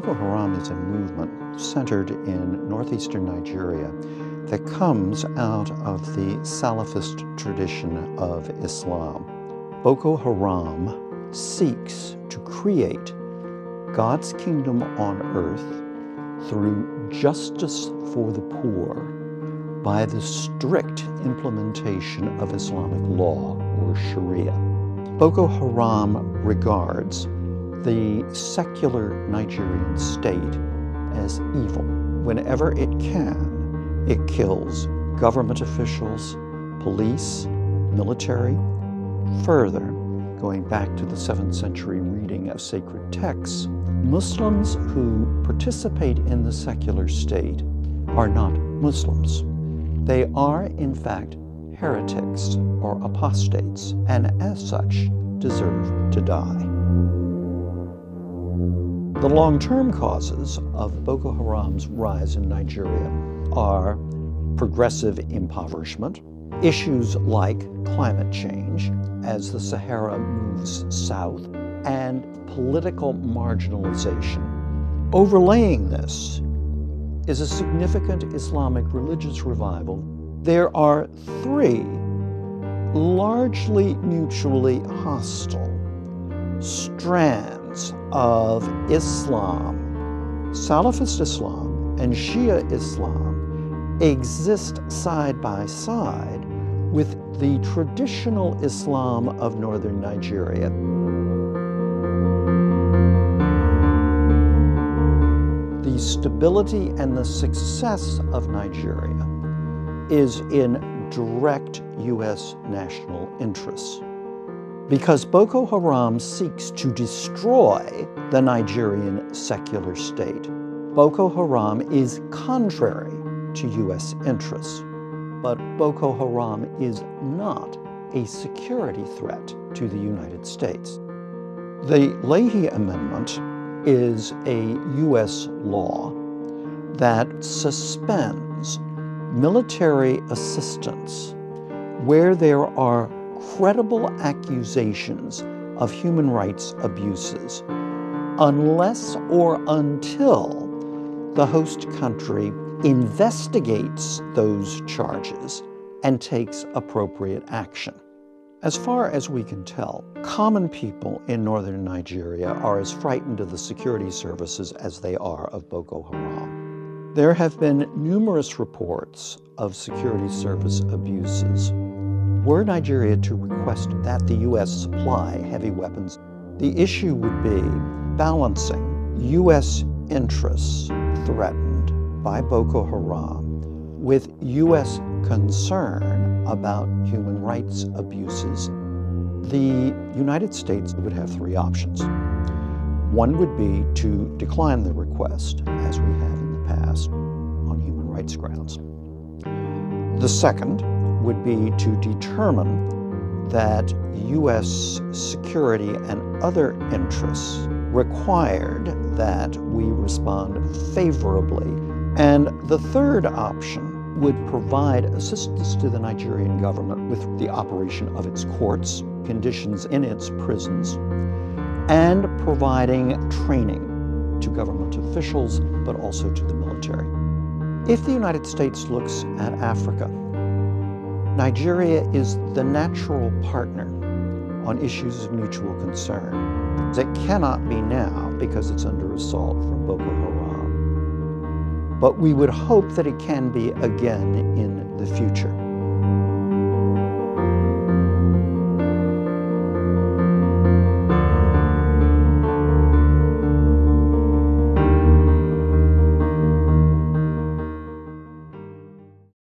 Boko Haram is a movement centered in northeastern Nigeria that comes out of the Salafist tradition of Islam. Boko Haram seeks to create God's kingdom on earth through justice for the poor by the strict implementation of Islamic law, or Sharia. Boko Haram regards the secular Nigerian state as evil. Whenever it can, it kills government officials, police, military. Further, going back to the 7th century reading of sacred texts, Muslims who participate in the secular state are not Muslims. They are, in fact, heretics or apostates, and as such, deserve to die. The long-term causes of Boko Haram's rise in Nigeria are progressive impoverishment, issues like climate change as the Sahara moves south, and political marginalization. Overlaying this is a significant Islamic religious revival. There are 3 largely mutually hostile strands of Islam. Salafist Islam and Shia Islam exist side by side with the traditional Islam of northern Nigeria. The stability and the success of Nigeria is in direct U.S. national interests. Because Boko Haram seeks to destroy the Nigerian secular state, Boko Haram is contrary to U.S. interests. But Boko Haram is not a security threat to the United States. The Leahy Amendment is a U.S. law that suspends military assistance where there are credible accusations of human rights abuses, unless or until the host country investigates those charges and takes appropriate action. As far as we can tell, common people in northern Nigeria are as frightened of the security services as they are of Boko Haram. There have been numerous reports of security service abuses. Were Nigeria to request that the U.S. supply heavy weapons, the issue would be balancing U.S. interests threatened by Boko Haram with U.S. concern about human rights abuses. The United States would have 3 options. One would be to decline the request, as we have in the past, on human rights grounds. The second would be to determine that U.S. security and other interests required that we respond favorably. And the third option would provide assistance to the Nigerian government with the operation of its courts, conditions in its prisons, and providing training to government officials, but also to the military. If the United States looks at Africa, Nigeria is the natural partner on issues of mutual concern. It cannot be now because it's under assault from Boko Haram. But we would hope that it can be again in the future.